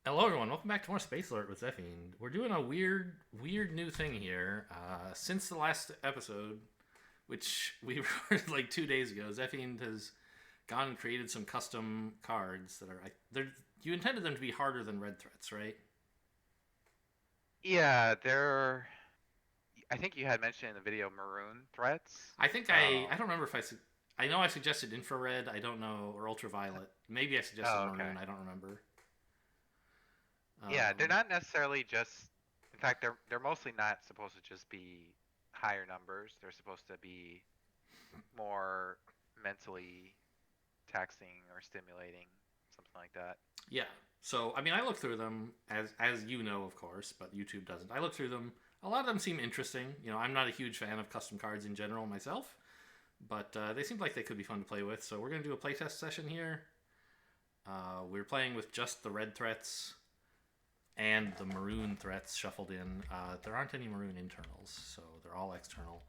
Hello, everyone. Welcome back to more Space Alert with Zephine. We're doing a weird new thing here. Since the last episode, which we recorded like 2 days ago, Zephine has gone and created some custom cards that are. You intended them to be harder than red threats, right? Yeah, they're. I think you had mentioned in the video maroon threats. I think I don't remember if I know I suggested infrared. I don't know, or ultraviolet. Maybe I suggested Oh, okay. maroon. I don't remember. Yeah, they're Um, not necessarily just. In fact, they're mostly not supposed to just be higher numbers. They're supposed to be more mentally taxing or stimulating, something like that. Yeah. So I mean, I look through them as you know, of course, but YouTube doesn't. I look through them. A lot of them seem interesting. You know, I'm not a huge fan of custom cards in general myself, but they seem like they could be fun to play with. So we're gonna do a playtest session here. We're playing with just the red threats and the maroon threats shuffled in. There aren't any maroon internals, so they're all external.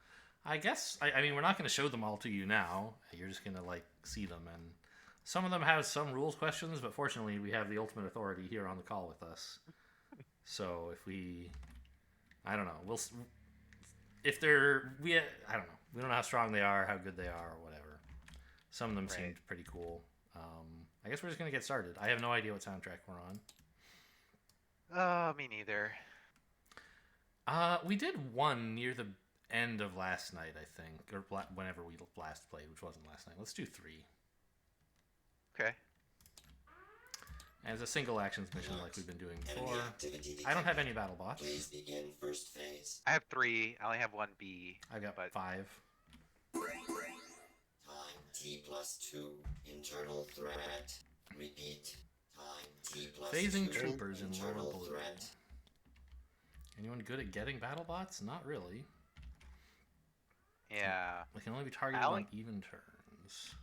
I guess. I mean, we're not going to show them all to you now. You're just going to like see them, and some of them have some rules questions, but fortunately, we have the ultimate authority here on the call with us. So if we, I don't know, if they're I don't know. We don't know how strong they are, how good they are, or whatever. Some of them Right. seemed pretty cool. I guess we're just gonna get started. I have no idea what soundtrack we're on. Oh, me neither. We did one near the end of last night, I think, or whenever we last played, which wasn't last night. Let's do three Okay. as a single actions mission, like we've been doing Enemy before. activity I don't have detected. any battle bots. Please begin first phase. I have three. I only have one B. I've got But 5. Time T+2. Internal threat. Repeat. Time T+2. Phasing troopers in lower Internal blue. threat. Anyone good at getting battle bots? Not really. yeah, They can only be targeted I on only even turns.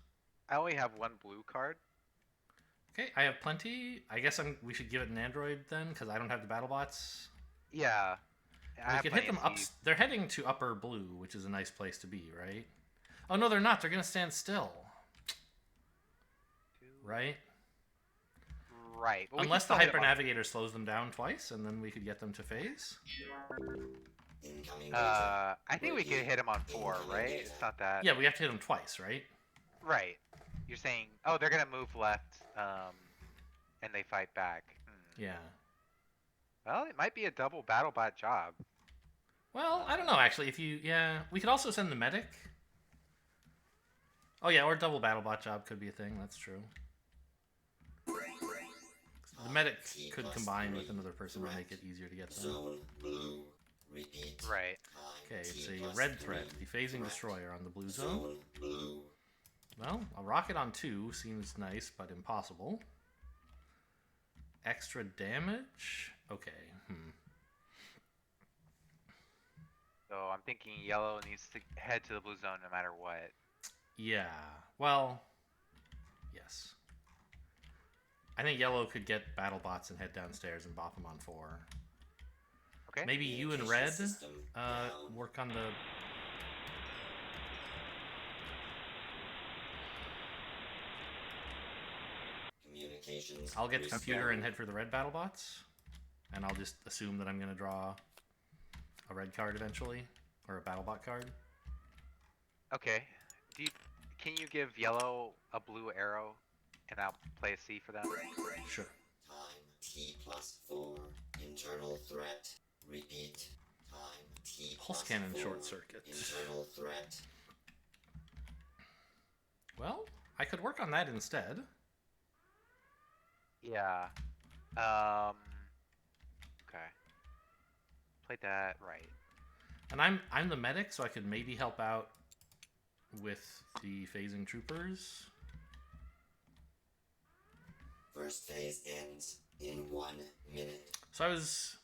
I only have one blue card. Okay, I have plenty. I guess we should give it an android then, because I don't have the battle bots. Yeah, I We have could hit plenty of them up. seeds. They're heading to upper blue, which is a nice place to be, right? Oh no, they're not. They're gonna stand still, Two. right? Right. But we can Unless the still hit 'em hyper on. navigator slows them down twice, and then we could get them to phase. Incoming data. I think we could hit him on 4, Incoming right? data. It's not that. Yeah, we have to hit them twice, right? Right. You're saying, oh, they're gonna move left, and they fight back. Yeah. Well, it might be a double BattleBot job. Well, I don't know actually. We could also send the medic. Oh yeah, or double battlebot job could be a thing. That's true. The medic could combine with another person to make it easier to get them. Zone blue. Repeat. Right. Okay, it's a red threat, the phasing destroyer on the blue zone. Zone blue. Well, a rocket on 2 seems nice, but impossible. Extra damage? Okay. So I'm thinking yellow needs to head to the blue zone no matter what. Yeah. Well, yes. I think yellow could get battle bots and head downstairs and bop them on 4. Okay. Maybe you and Communication red system down. work on the. Communications. I'll get the computer and restored. head for the red battle bots, and I'll just assume that I'm going to draw a red card eventually, or a battle bot card. Okay. Do you, can you give yellow a blue arrow, and I'll play a C for them? Sure. Time T+4. Internal threat. Repeat. Time T+4. Pulse cannon short circuit. Internal threat. Well, I could work on that instead. Yeah. Okay. Played that right. And I'm the medic, so I could maybe help out with the phasing troopers. First phase ends in 1 minute. So I was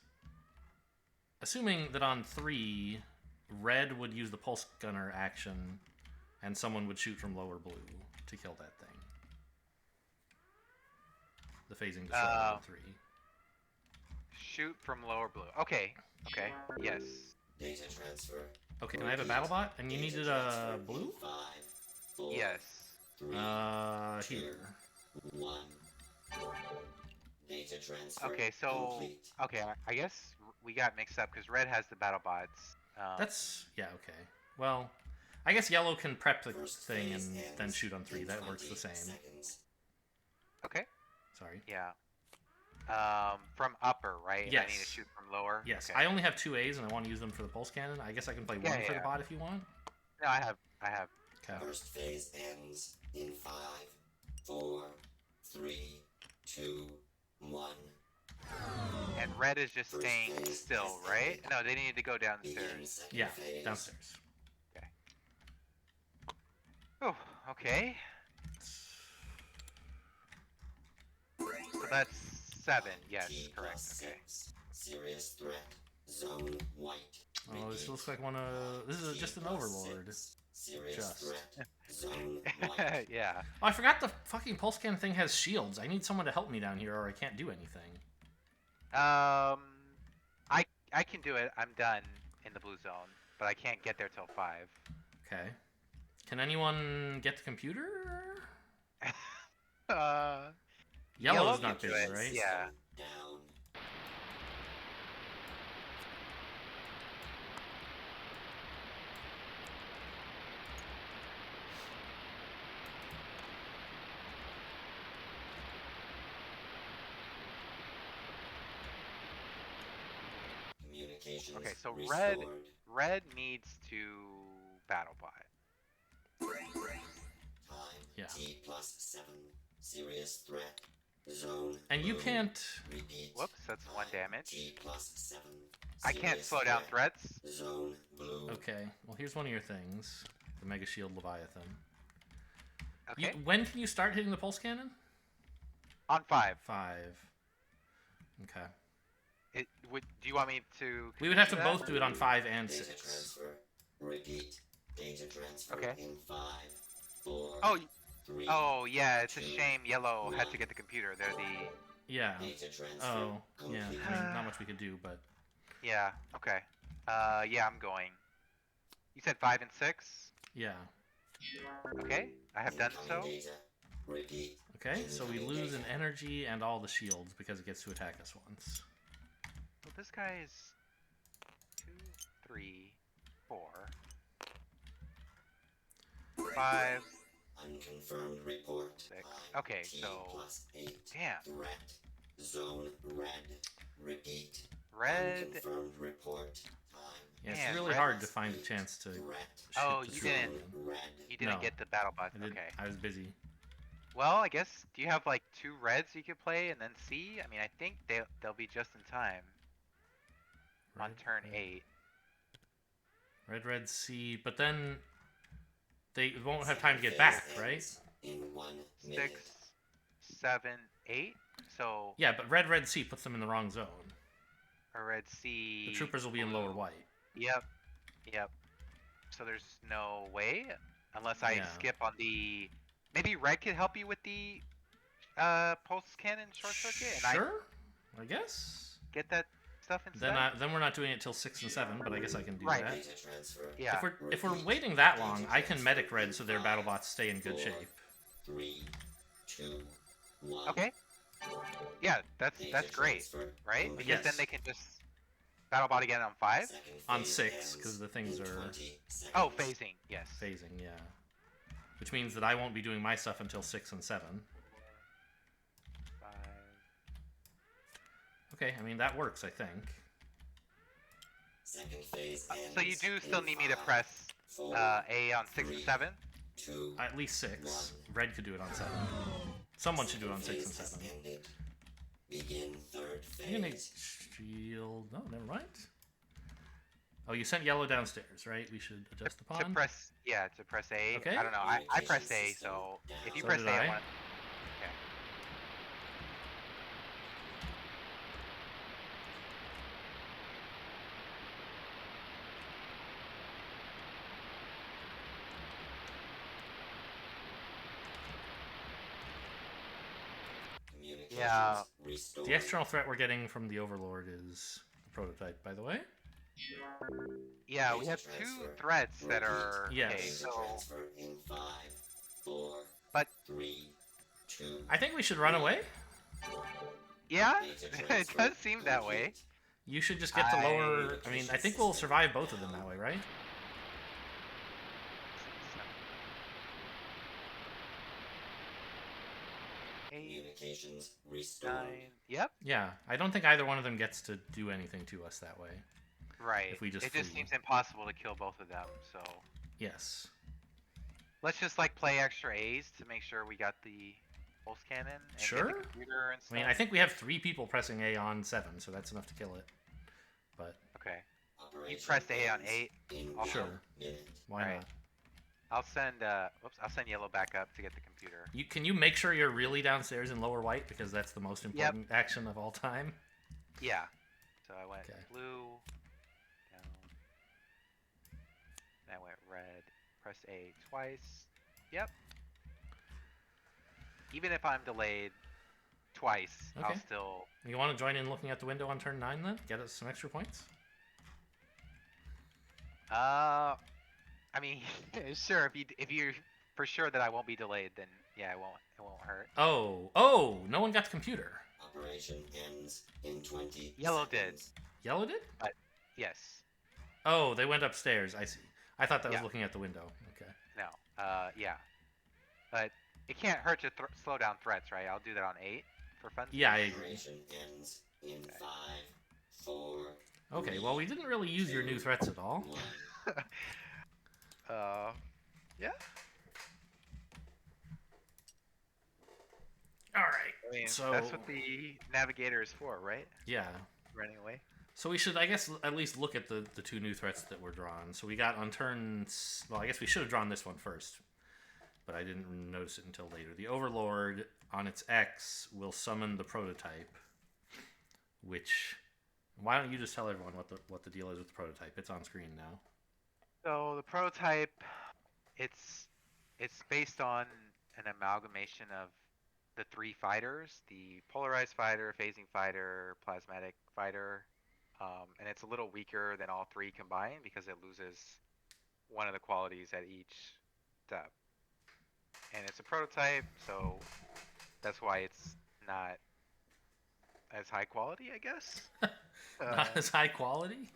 assuming that on 3, red would use the pulse gunner action, and someone would shoot from lower blue to kill that thing. The phasing destroyer on 3. Shoot from lower blue. Okay. Okay. Yes. Data transfer. Okay, and I have a battle bot, and you needed a blue? 5, 4, Yes. 3, Here. 1. Data transfer Okay, so complete. okay, I guess we got mixed up because red has the battle bots. That's yeah, okay. Well, I guess yellow can prep the First thing phase and then ends shoot on 3. in That works 20 the same. seconds. okay, Sorry. yeah. From upper, right? And I need to Yes. shoot from lower. Yes, Okay. I only have 2 A's and I want to use them for the pulse cannon. I guess I can play Yeah, one for the yeah. bot if you want. No, I have. Okay. First phase ends in 5, 4, 3, 2, 1. And red is just First staying phase still, has right? ended. No, they need to go Begin downstairs. second Yeah, phase. downstairs. Oh, okay. So that's 7. Yes, T correct. plus Okay. 6. Serious threat. Zone white. Oh, this looks like one of. This is T just an plus overlord. 6. Serious Just. threat. Zone white. Yeah. Oh, I forgot the fucking pulse cannon thing has shields. I need someone to help me down here, or I can't do anything. I can do it. I'm done in the blue zone, but I can't get there till 5. Okay. Can anyone get the computer? Yellow's not can busy, do it, right? Yeah. Down. Communications Okay, so restored. red needs to battle bot. Time. Yeah. T plus 7. Serious threat. Zone And you blue. can't. Repeat. Whoops, that's 1 Time. damage. T plus 7. I can't Serious slow down threat. threats. Zone blue. Okay. Well, here's one of your things. The Mega Shield Leviathan. Okay. When can you start hitting the pulse cannon? On 5. 5. Okay. Do you want me to? We would have to that? both do it on 5 and Data 6. transfer. Repeat. Data transfer Okay. in 5, 4, Oh, 3. oh yeah. It's a two, shame yellow had to one. get the computer. They're the. Yeah. Data transfer. Oh, yeah. complete. I mean, not much we could do, but Yeah. Okay. Yeah, I'm going. You said 5 and 6. yeah. Okay. I have done Incoming so. Data. Repeat. Okay, so we Incoming lose an data. energy and all the shields because it gets to attack us once. Well, this guy is 2, 3, 4, 5. Unconfirmed report. 6. Time. Okay, T so plus 8. damn. Threat. Zone red. Repeat. Red. Unconfirmed report. Time. Yeah, it's Man, really red hard to plus find a 8. chance to. Threat. shoot Oh, the you troop didn't- again. Red. You didn't No. get the battle bot. I did, Okay. I was busy. Well, I guess. Do you have like 2 reds you could play and then C? I mean, I think they'll be just in time on turn 8. Red, C, but then they won't have time to get Phase back, right? ends In 1 minute. 6, 7, 8. So Yeah, but red, C puts them in the wrong zone. a red C. The troopers will be in lower white. Yep. Yep. So there's no way unless I Yeah. skip on the. Maybe red could help you with the pulse cannon short circuit, and I Sure, I guess. get that stuff instead. Then we're not doing it till 6 and 7, but I guess I can do Right. that. Data transfer. Yeah. If we're waiting that long, I can medic red so their battle bots stay in good shape. 3, 2, 1. Okay. Yeah, that's Data great, transfer right? complete. Because then Yes. they can just battle bot again on 5. Second On phase 6, ends because the things in are 20 seconds. Oh, phasing. Yes. phasing, yeah. Which means that I won't be doing my stuff until 6 and 7. 5. Okay, I mean, that works, I think. Second phase ends So you do still in need me to 5, press 4, A on 6 and 7. 2. At least 6. Red could do it on 7. Someone should do it on 6 and 7. Has ended. Begin third You're gonna phase. shield. No, never mind. Oh, you sent yellow downstairs, right? We should adjust the To pawn. press, yeah, to press A. Okay. I don't know. I pressed A, so if you So press did A, I I. want. Okay. Communications Yeah. restored. The external threat we're getting from the Overlord is the prototype, by the way. Yeah, we Data have 2 transfer. threats that Repeat. are. Yes. Okay, Data so transfer in 5, 4, But- 3, 2. I think we should run away. Yeah, Data it transfer does seem that way. complete. You should just get the lower. I mean, I think we'll survive both of them that way, right? Eight, Communications restored. 9. Yep. Yeah, I don't think either one of them gets to do anything to us that way. Right. If we just it just flee. seems impossible to kill both of them. So Yes. let's just like play extra A's to make sure we got the pulse cannon and Sure. get the computer and I stuff. mean, I think we have 3 people pressing A on 7, so that's enough to kill it. But Okay. Operation pressed A on ends 8. in I'll- 1 Sure. minute. why Alright. not? I'll send I'll send yellow back up to get the computer. Can you make sure you're really downstairs in lower white, because that's the most important action of all time? Yeah. So I went Okay. blue, down. Then I went red. Press A twice. Yep. Even if I'm delayed twice, I'll Okay. still. You want to join in looking at the window on turn 9 then? Get us some extra points? I mean, sure. If you're for sure that I won't be delayed, then yeah, it won't hurt. Oh, no one got the computer. Operation ends in 20 Yellow did. seconds. Yellow did? Yes. Oh, they went upstairs. I see. I thought that was Yeah. looking at the window. Okay. No. Yeah. But it can't hurt to slow down threats, right? I'll do that on 8 for fun. Yeah, I agree. Operation ends in 5, 4, Okay, well, we didn't really use your new threats at all. 1. Yeah. All right. I mean, So- that's what the navigator is for, right? Yeah. Running away. So we should, I guess, at least look at the 2 new threats that were drawn. So we got on turns... Well, I guess we should have drawn this one first. But I didn't notice it until later. The Overlord, on its X, will summon the prototype. Which... Why don't you just tell everyone what the deal is with the prototype? It's on screen now. So the prototype, it's based on an amalgamation of the 3 fighters: the polarized fighter, phasing fighter, plasmatic fighter, and it's a little weaker than all 3 combined because it loses one of the qualities at each step. And it's a prototype, so that's why it's not as high quality, I guess. Not as high quality?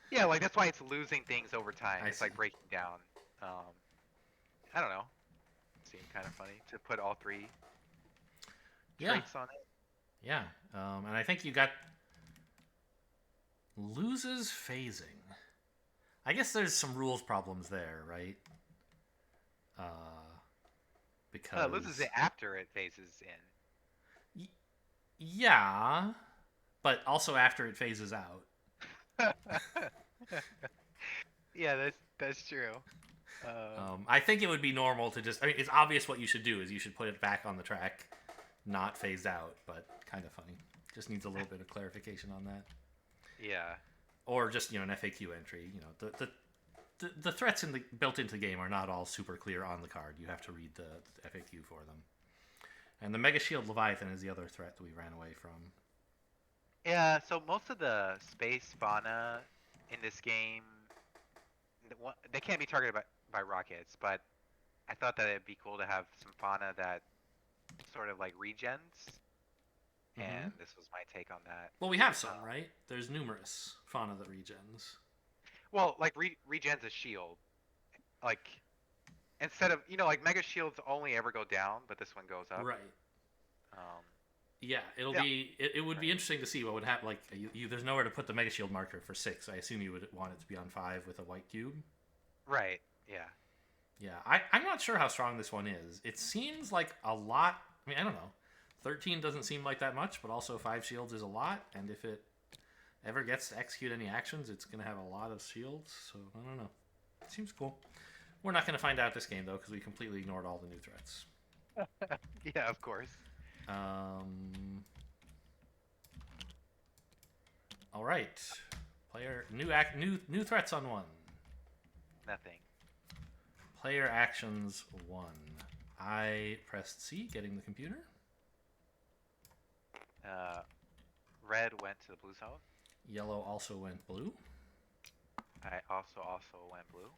Yeah, like that's why it's losing things over time. I It's like see. breaking down. I don't know. Seemed kind of funny to put all 3 Yeah. traits on it. Yeah. And I think you got... Loses phasing. I guess there's some rules problems there, right? Because... It loses it after it phases in. Yeah, but also after it phases out. Yeah, that's true. I think it would be normal to just... I mean, it's obvious what you should do is you should put it back on the track, not phased out, but kind of funny. Just needs a little bit of clarification on that. Yeah. Or just, an FAQ entry. The threats built into the game are not all super clear on the card. You have to read the FAQ for them. And the Mega Shield Leviathan is the other threat that we ran away from. Yeah, so most of the space fauna in this game, they can't be targeted by rockets, but I thought that it'd be cool to have some fauna that sort of like regens. And this was my take on that. Well, we have some, right? There's numerous fauna that regens. Well, like regens a shield. Like instead of like mega shields only ever go down, but this one goes up. Right. Um, Yeah, it would be interesting to see what would happen. Like, there's nowhere to put the Mega Shield marker for 6. I assume you would want it to be on 5 with a white cube. right. Yeah. Yeah, I'm not sure how strong this one is. It seems like a lot. I mean, I don't know. 13 doesn't seem like that much, but also 5 shields is a lot. And if it ever gets to execute any actions, it's going to have a lot of shields. So, I don't know. It seems cool. We're not going to find out this game, though, because we completely ignored all the new threats. Yeah, of course. All right. Player new threats on 1. Nothing. Player actions 1. I pressed C, getting the computer. Red went to the blue zone. Yellow also went blue. I also went blue.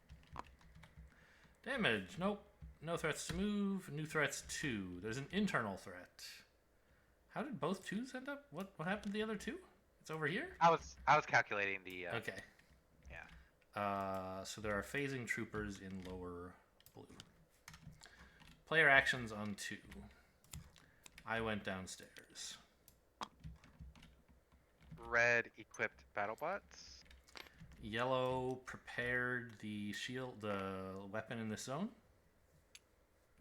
Damage. Nope. No threats to move. New threats 2. There's an internal threat. How did both twos end up? What happened to the other two? It's over here? I was calculating the. Okay. Yeah. So there are phasing troopers in lower blue. Player actions on 2. I went downstairs. Red equipped BattleBots. Yellow prepared the shield, the weapon in this zone,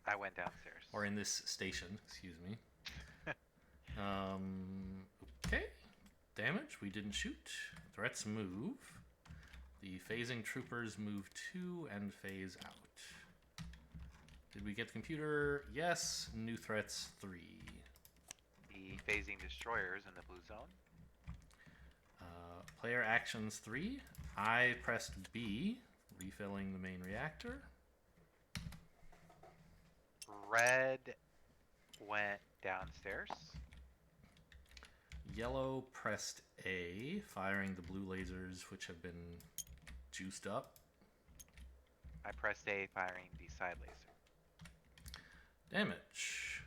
I went downstairs. or in this station. Excuse me. Okay. Damage. We didn't shoot. Threats move. The phasing troopers move 2 and phase out. Did we get the computer? Yes. New threats 3. The phasing destroyers in the blue zone. Player actions 3. I pressed B, refilling the main reactor. Red went downstairs. Yellow pressed A, firing the blue lasers which have been juiced up. I pressed A, firing the side laser. Damage.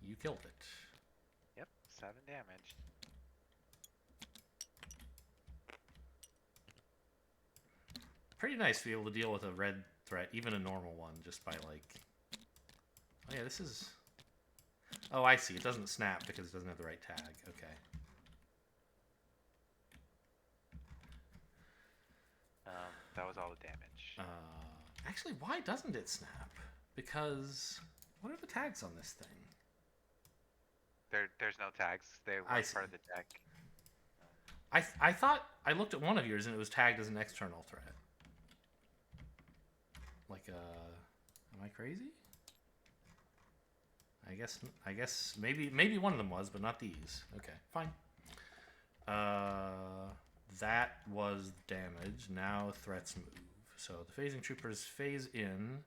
You killed it. Yep, 7 damage. Pretty nice to be able to deal with a red threat, even a normal one, just by like... Oh yeah, this is... Oh, I see. It doesn't snap because it doesn't have the right tag. Okay. That was all the damage. Actually, why doesn't it snap? Because... What are the tags on this thing? There's no tags. They I weren't see. part of the deck. I thought... I looked at one of yours and it was tagged as an external threat. Like, am I crazy? I guess maybe one of them was, but not these. Okay, fine. That was damage. Now threats move. So the phasing troopers phase in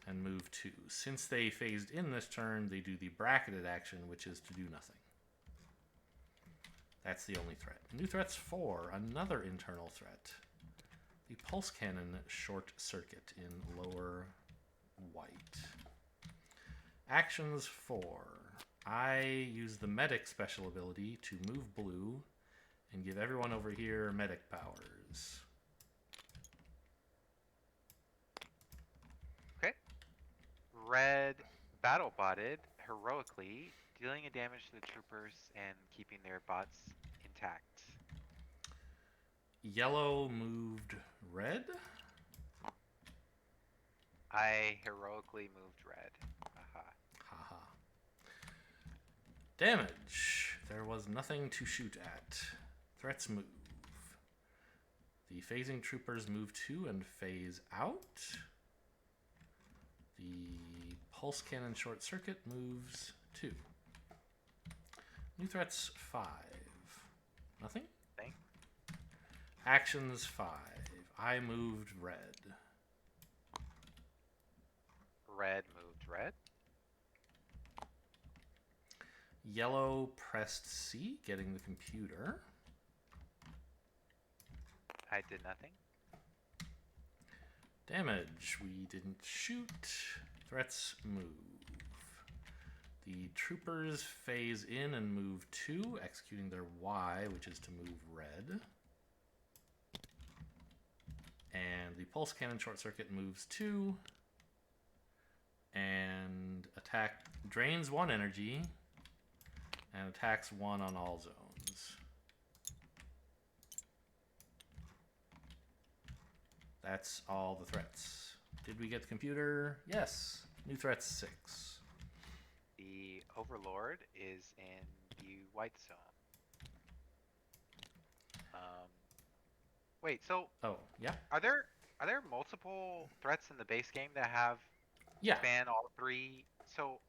and move 2. Since they phased in this turn, they do the bracketed action, which is to do nothing. That's the only threat. New threats 4, another internal threat. The pulse cannon short circuit in lower white. Actions 4. I use the medic special ability to move blue and give everyone over here medic powers. Okay. Red battle botted heroically, dealing a damage to the troopers and keeping their bots intact. Yellow moved red. I heroically moved red. Aha. Haha. Damage. There was nothing to shoot at. Threats move. The phasing troopers move 2 and phase out. The pulse cannon short circuit moves 2. New threats 5. Nothing? Thing. Actions 5. I moved red. Red moved red. Yellow pressed C, getting the computer. I did nothing. Damage. We didn't shoot. Threats move. The troopers phase in and move 2, executing their Y, which is to move red. And the pulse cannon short circuit moves 2. And drains 1 energy and attacks 1 on all zones. That's all the threats. Did we get the computer? Yes. New threats 6. The Overlord is in the white zone. Wait, so Oh, yeah? are there multiple threats in the base game that have Yeah. span all 3? So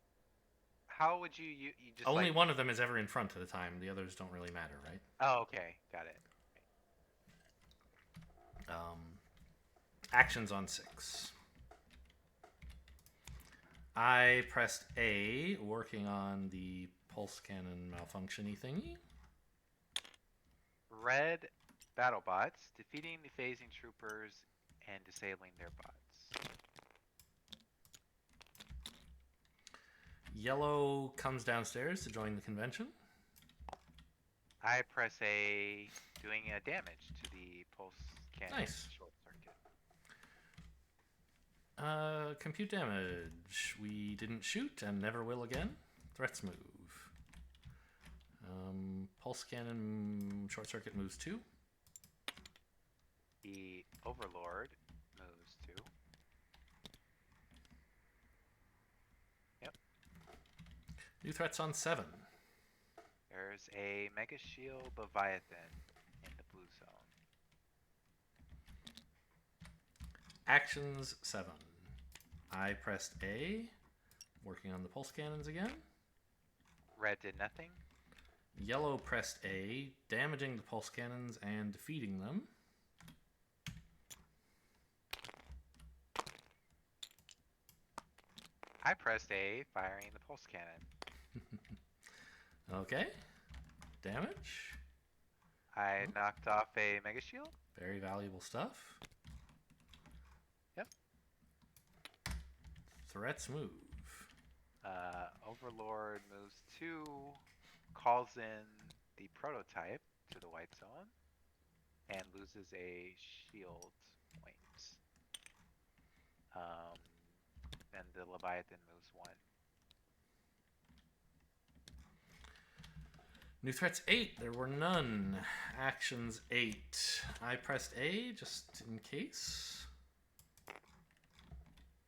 how would you just Only like... one of them is ever in front at a time. The others don't really matter, right? Oh, okay, got it. Actions on 6. I pressed A, working on the pulse cannon malfunction-y thingy. Red battle bots, defeating the phasing troopers and disabling their bots. Yellow comes downstairs to join the convention. I press A, doing damage to the pulse cannon Nice. short circuit. Compute damage. We didn't shoot and never will again. Threats move. Pulse cannon short circuit moves 2. The Overlord moves 2. Yep. New threats on 7. There's a Mega Shield Leviathan in the blue zone. Actions 7. I pressed A, working on the pulse cannons again. Red did nothing. Yellow pressed A, damaging the pulse cannons and defeating them. I pressed A, firing the pulse cannon. Okay. Damage. I knocked off a Mega Shield. Very valuable stuff. Yep. Threats move. Overlord moves 2, calls in the prototype to the white zone, and loses a shield point. And the Leviathan moves 1. New threats 8. There were none. Actions 8. I pressed A just in case.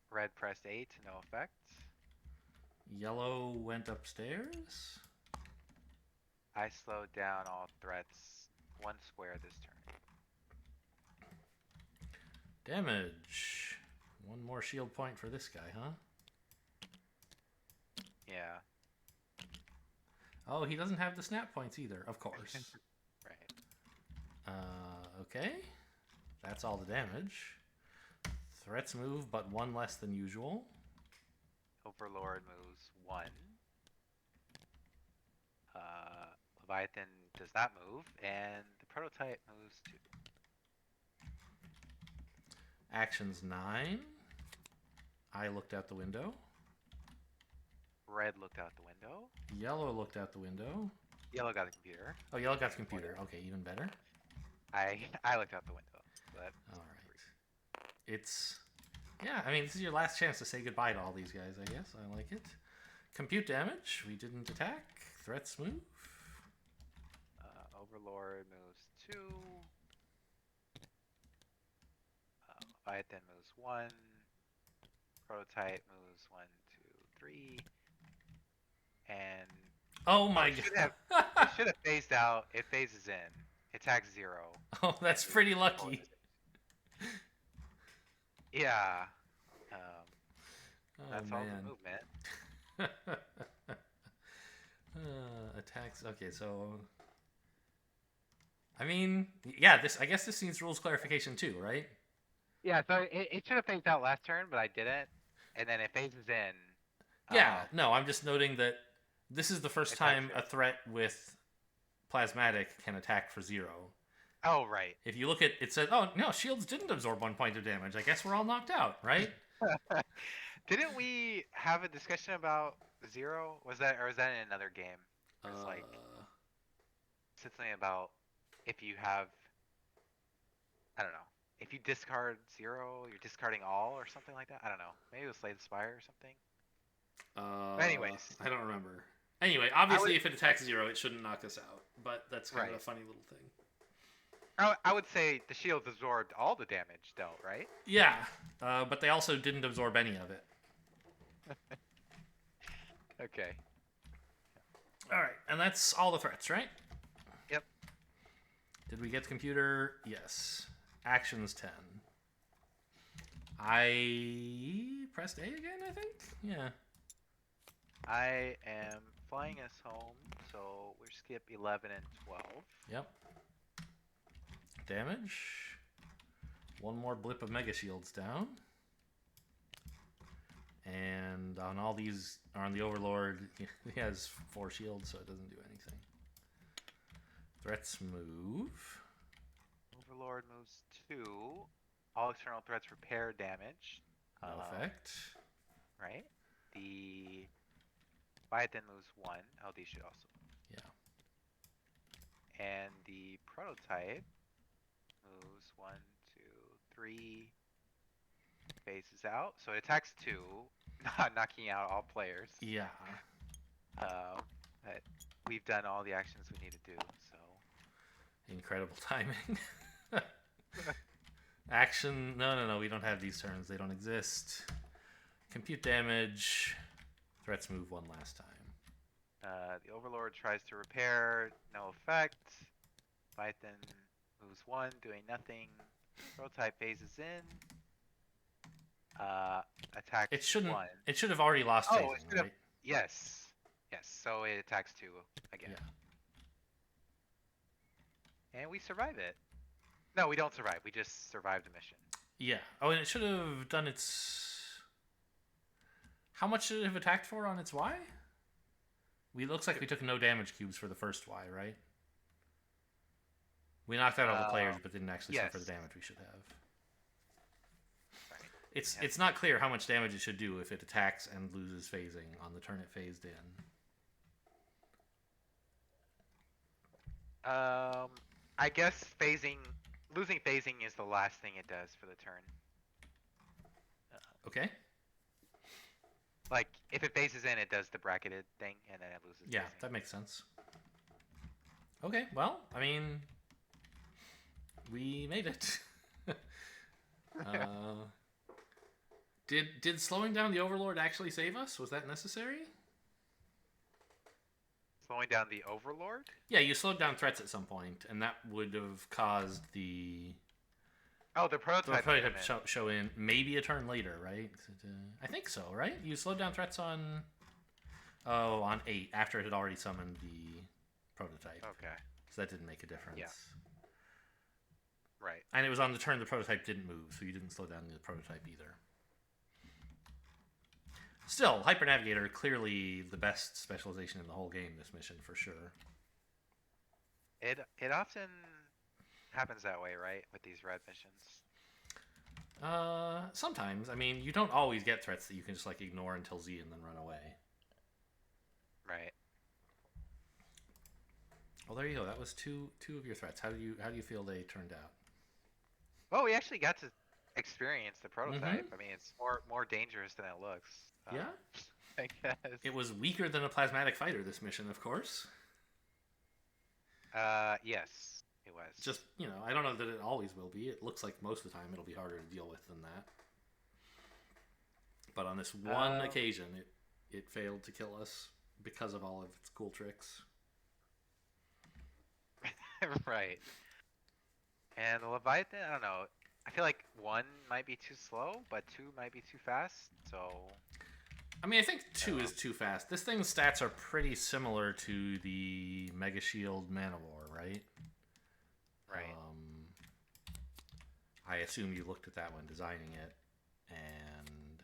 Red pressed A to no effect. Yellow went upstairs. I slowed down all threats 1 square this turn. Damage. 1 more shield point for this guy, huh? Yeah. Oh, he doesn't have the snap points either, of course. Right. Okay. That's all the damage. Threats move, but 1 less than usual. Overlord moves 1. Leviathan does not move, and the prototype moves 2. Actions 9. I looked out the window. Red looked out the window. Yellow looked out the window. Yellow got the computer. Oh, yellow got the computer. Okay, even better. I looked out the window. So that All right. It's... Yeah, I mean, this is your last chance to say goodbye to all these guys, I guess. I like it. Compute damage. We didn't attack. Threats move. Overlord moves 2. Leviathan moves 1. Prototype moves 1, 2, 3. And Oh my it god. it should have phased out. It phases in. Attack 0. Oh, that's pretty lucky. Yeah. Oh, That's all man. the movement. Attacks. Okay, so... I mean, yeah, I guess this needs rules clarification too, right? Yeah, so it should have phased out last turn, but I didn't. And then it phases in. Yeah, no, I'm just noting that this is the first time Attack a threat with Plasmatic can attack for 0. Oh, right. If you look at it, says, oh, no, shields didn't absorb 1 point of damage. I guess we're all knocked out, right? Didn't we have a discussion about 0? Was that in another game? It's like said something about if you have, I don't know, if you discard 0, you're discarding all or something like that. I don't know. Maybe it was Slay the Spire or something. Anyways, I don't remember. Anyway, obviously, if it attacks 0, it shouldn't knock us out. But that's kind of a funny little thing. I would say the shields absorbed all the damage, though, right? Yeah, but they also didn't absorb any of it. Okay. All right, and that's all the threats, right? Yep. Did we get the computer? Yes. Actions 10. I pressed A again, I think? Yeah. I am flying us home, so we skip 11 and 12. Yep. Damage. 1 more blip of Mega Shields down. And on all these, on the Overlord, he has 4 shields, so it doesn't do anything. Threats move. Overlord moves 2. All external threats repair damage. No effect. Right? The Leviathan moves 1. LD should also. Yeah. And the prototype moves 1, 2, 3. Phases out. So it attacks 2, not knocking out all players. Yeah. But we've done all the actions we need to do, so. Incredible timing. Action. No. We don't have these turns. They don't exist. Compute damage. Threats move 1 last time. The Overlord tries to repair. No effect. Python moves 1, doing nothing. Prototype phases in. Attacks It shouldn't. 1. It should have already lost Oh, phasing, it should have. right? Yes. Yes. So it attacks 2 again. Yeah. And we survive it. No, we don't survive. We just survive the mission. Yeah. Oh, and it should have done its. How much should it have attacked for on its Y? Looks like we took no damage cubes for the first Y, right? We knocked out all the players, but didn't actually suffer the damage we should have. Right. It's not clear how much damage it should do if it attacks and loses phasing on the turn it phased in. I guess losing phasing is the last thing it does for the turn. Okay. Like, if it phases in, it does the bracketed thing, and then it loses Yeah, phasing. that makes sense. Okay, well, I mean, we made it. Did slowing down the Overlord actually save us? Was that necessary? Slowing down the Overlord? Yeah, you slowed down threats at some point, and that would have caused the prototype show in maybe a turn later, right? I think so, right? You slowed down threats on 8 after it had already summoned the prototype. Okay. So that didn't make a difference. Yeah. Right. And it was on the turn the prototype didn't move, so you didn't slow down the prototype either. Still, Hyper Navigator, clearly the best specialization in the whole game this mission, for sure. It often happens that way, right? With these red missions. Sometimes. I mean, you don't always get threats that you can just, like, ignore until Z and then run away. Right. Well, there you go. That was two of your threats. How do you feel they turned out? Well, we actually got to experience the prototype. I mean, it's more dangerous than it looks. Yeah? I guess. It was weaker than a plasmatic fighter, this mission, of course. Yes, it was. Just, I don't know that it always will be. It looks like most of the time it'll be harder to deal with than that. But on this one occasion, it failed to kill us because of all of its cool tricks. Right. And the Leviathan, I don't know. I feel like 1 might be too slow, but 2 might be too fast, so... I mean, I think 2 is too fast. This thing's stats are pretty similar to the Mega Shield Manowar, right? Right. I assume you looked at that when designing it, and...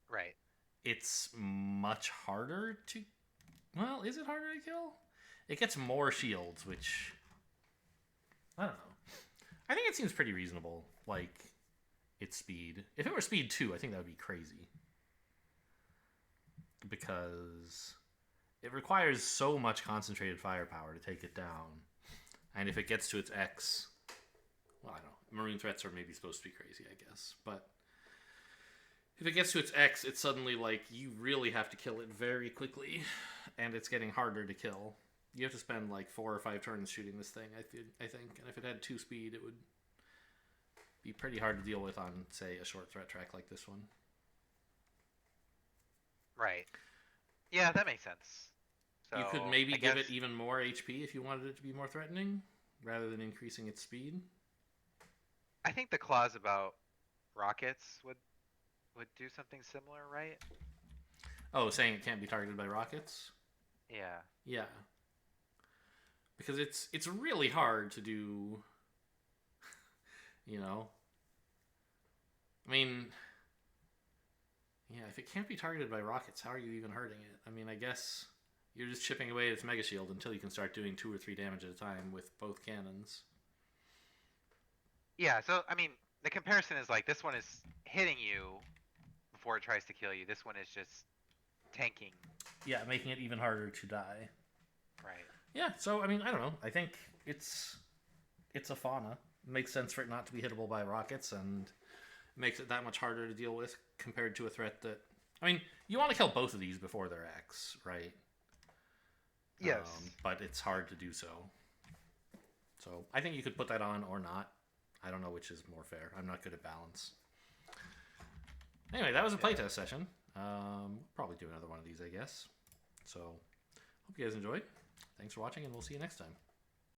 Right. It's much harder to... Well, is it harder to kill? It gets more shields, which... I don't know. I think it seems pretty reasonable, like, its speed. If it were speed 2, I think that would be crazy. Because it requires so much concentrated firepower to take it down. And if it gets to its X... Well, I don't know. Marine threats are maybe supposed to be crazy, I guess. But if it gets to its X, it's suddenly like, you really have to kill it very quickly. And it's getting harder to kill. You have to spend like 4 or 5 turns shooting this thing, I think. And if it had 2 speed, it would be pretty hard to deal with on, say, a short threat track like this one. Right. Yeah, that makes sense. So, you could maybe I give guess... it even more HP if you wanted it to be more threatening, rather than increasing its speed. I think the clause about rockets would do something similar, right? Oh, saying it can't be targeted by rockets? Yeah. Yeah. Because it's really hard to do, I mean, yeah, if it can't be targeted by rockets, how are you even hurting it? I mean, I guess you're just chipping away at its Mega Shield until you can start doing 2 or 3 damage at a time with both cannons. Yeah, so, I mean, the comparison is like, this one is hitting you before it tries to kill you. This one is just tanking. Yeah, making it even harder to die. Right. Yeah, so I mean, I don't know. I think it's a fauna. It makes sense for it not to be hittable by rockets, and makes it that much harder to deal with compared to a threat that. I mean, you want to kill both of these before they're X, right? Yes. But it's hard to do so. So I think you could put that on or not. I don't know which is more fair. I'm not good at balance. Anyway, that was a playtest session. We'll probably do another one of these, I guess. So, hope you guys enjoyed. Thanks for watching, and we'll see you next time.